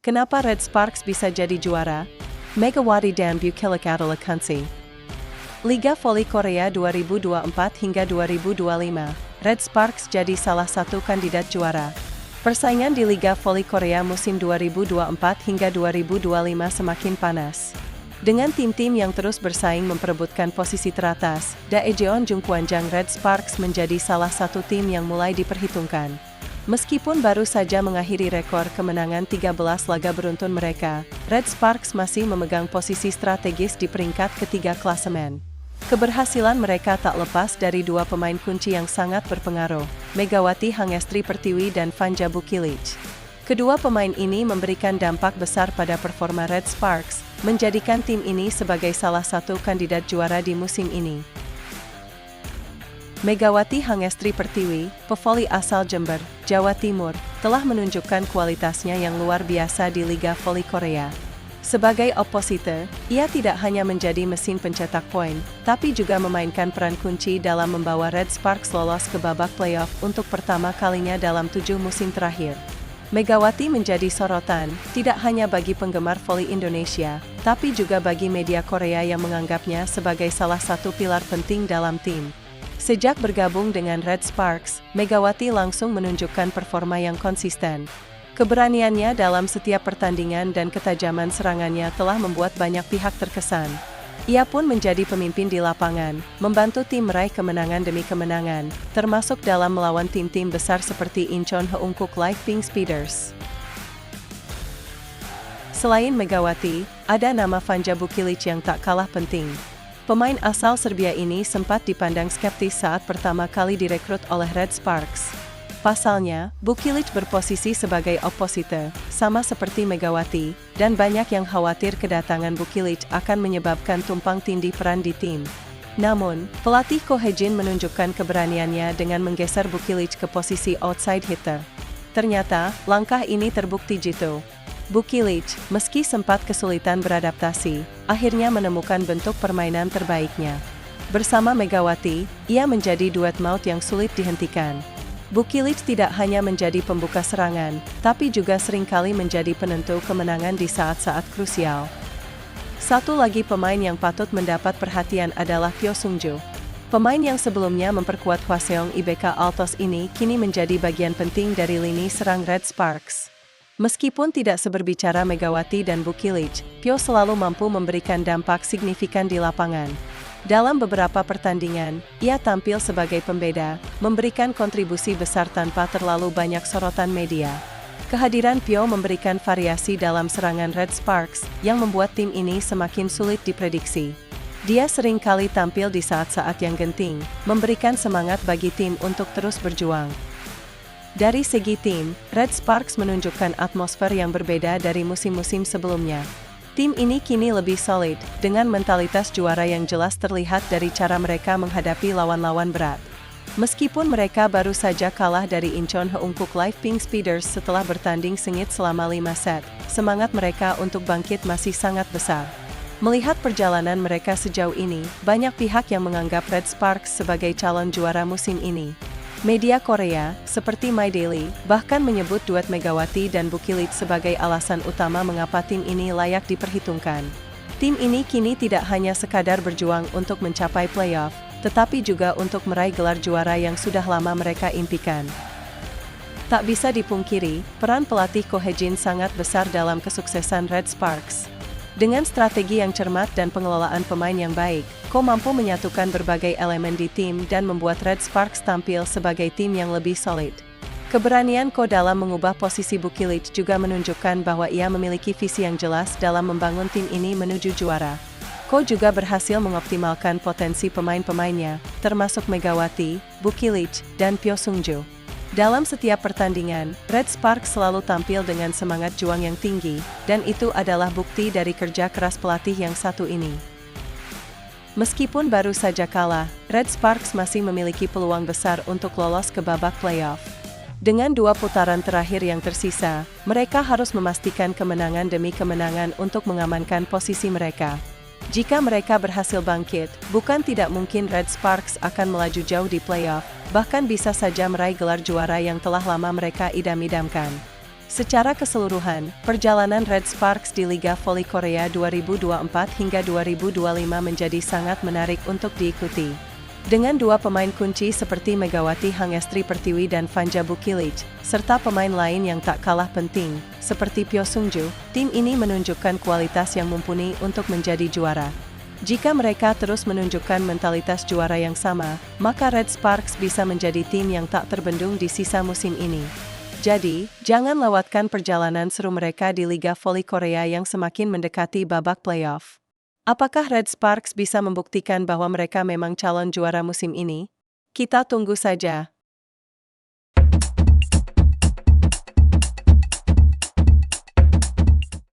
Kenapa Red Sparks bisa jadi juara? Megawati dan Bukilage adalah kunci. Liga Voli Korea 2024 hingga 2025, Red Sparks jadi salah satu kandidat juara. Persaingan di Liga Voli Korea musim 2024 hingga 2025 semakin panas. Dengan tim-tim yang terus bersaing memperebutkan posisi teratas, Daejeon Jungkwanjang Red Sparks menjadi salah satu tim yang mulai diperhitungkan. Meskipun baru saja mengakhiri rekor kemenangan 13 laga beruntun mereka, Red Sparks masih memegang posisi strategis di peringkat ketiga klasemen. Keberhasilan mereka tak lepas dari dua pemain kunci yang sangat berpengaruh, Megawati Hangestri Pertiwi dan Vanja Bukilage. Kedua pemain ini memberikan dampak besar pada performa Red Sparks, menjadikan tim ini sebagai salah satu kandidat juara di musim ini. Megawati Hangestri Pertiwi, pevoli asal Jember, Jawa Timur, telah menunjukkan kualitasnya yang luar biasa di Liga Voli Korea. Sebagai oposite, ia tidak hanya menjadi mesin pencetak poin, tapi juga memainkan peran kunci dalam membawa Red Sparks lolos ke babak playoff untuk pertama kalinya dalam 7 musim terakhir. Megawati menjadi sorotan, tidak hanya bagi penggemar voli Indonesia, tapi juga bagi media Korea yang menganggapnya sebagai salah satu pilar penting dalam tim. Sejak bergabung dengan Red Sparks, Megawati langsung menunjukkan performa yang konsisten. Keberaniannya dalam setiap pertandingan dan ketajaman serangannya telah membuat banyak pihak terkesan. Ia pun menjadi pemimpin di lapangan, membantu tim meraih kemenangan demi kemenangan, termasuk dalam melawan tim-tim besar seperti Incheon Heungkuk Live Pink Speeders. Selain Megawati, ada nama Vanja Bukilage yang tak kalah penting. Pemain asal Serbia ini sempat dipandang skeptis saat pertama kali direkrut oleh Red Sparks. Pasalnya, Bukilage berposisi sebagai oposite, sama seperti Megawati, dan banyak yang khawatir kedatangan Bukilage akan menyebabkan tumpang tindih peran di tim. Namun, pelatih Ko Hejin menunjukkan keberaniannya dengan menggeser Bukilage ke posisi outside hitter. Ternyata, langkah ini terbukti jitu. Bukilage, meski sempat kesulitan beradaptasi, akhirnya menemukan bentuk permainan terbaiknya. Bersama Megawati, ia menjadi duet maut yang sulit dihentikan. Bukilage tidak hanya menjadi pembuka serangan, tapi juga seringkali menjadi penentu kemenangan di saat-saat krusial. Satu lagi pemain yang patut mendapat perhatian adalah Pyo Sung-jo. Pemain yang sebelumnya memperkuat Hwaseong IBK Altos ini kini menjadi bagian penting dari lini serang Red Sparks. Meskipun tidak seberbicara Megawati dan Bukilage, Pyo selalu mampu memberikan dampak signifikan di lapangan. Dalam beberapa pertandingan, ia tampil sebagai pembeda, memberikan kontribusi besar tanpa terlalu banyak sorotan media. Kehadiran Pyo memberikan variasi dalam serangan Red Sparks, yang membuat tim ini semakin sulit diprediksi. Dia seringkali tampil di saat-saat yang genting, memberikan semangat bagi tim untuk terus berjuang. Dari segi tim, Red Sparks menunjukkan atmosfer yang berbeda dari musim-musim sebelumnya. Tim ini kini lebih solid, dengan mentalitas juara yang jelas terlihat dari cara mereka menghadapi lawan-lawan berat. Meskipun mereka baru saja kalah dari Incheon Heungkuk Live Pink Speeders setelah bertanding sengit selama 5 set, semangat mereka untuk bangkit masih sangat besar. Melihat perjalanan mereka sejauh ini, banyak pihak yang menganggap Red Sparks sebagai calon juara musim ini. Media Korea, seperti My Daily, bahkan menyebut duet Megawati dan Bukilage sebagai alasan utama mengapa tim ini layak diperhitungkan. Tim ini kini tidak hanya sekadar berjuang untuk mencapai playoff, tetapi juga untuk meraih gelar juara yang sudah lama mereka impikan. Tak bisa dipungkiri, peran pelatih Ko Hejin sangat besar dalam kesuksesan Red Sparks. Dengan strategi yang cermat dan pengelolaan pemain yang baik, Ko mampu menyatukan berbagai elemen di tim dan membuat Red Sparks tampil sebagai tim yang lebih solid. Keberanian Ko dalam mengubah posisi Bukilage juga menunjukkan bahwa ia memiliki visi yang jelas dalam membangun tim ini menuju juara. Ko juga berhasil mengoptimalkan potensi pemain-pemainnya, termasuk Megawati, Bukilage, dan Pyo Sung-jo. Dalam setiap pertandingan, Red Sparks selalu tampil dengan semangat juang yang tinggi, dan itu adalah bukti dari kerja keras pelatih yang satu ini. Meskipun baru saja kalah, Red Sparks masih memiliki peluang besar untuk lolos ke babak playoff. Dengan 2 putaran terakhir yang tersisa, mereka harus memastikan kemenangan demi kemenangan untuk mengamankan posisi mereka. Jika mereka berhasil bangkit, bukan tidak mungkin Red Sparks akan melaju jauh di playoff, bahkan bisa saja meraih gelar juara yang telah lama mereka idam-idamkan. Secara keseluruhan, perjalanan Red Sparks di Liga Voli Korea 2024 hingga 2025 menjadi sangat menarik untuk diikuti. Dengan dua pemain kunci seperti Megawati Hangestri Pertiwi dan Vanja Bukilic, serta pemain lain yang tak kalah penting, seperti Pyo Sungju, tim ini menunjukkan kualitas yang mumpuni untuk menjadi juara. Jika mereka terus menunjukkan mentalitas juara yang sama, maka Red Sparks bisa menjadi tim yang tak terbendung di sisa musim ini. Jadi, jangan lewatkan perjalanan seru mereka di Liga Voli Korea yang semakin mendekati babak playoff. Apakah Red Sparks bisa membuktikan bahwa mereka memang calon juara musim ini? Kita tunggu saja.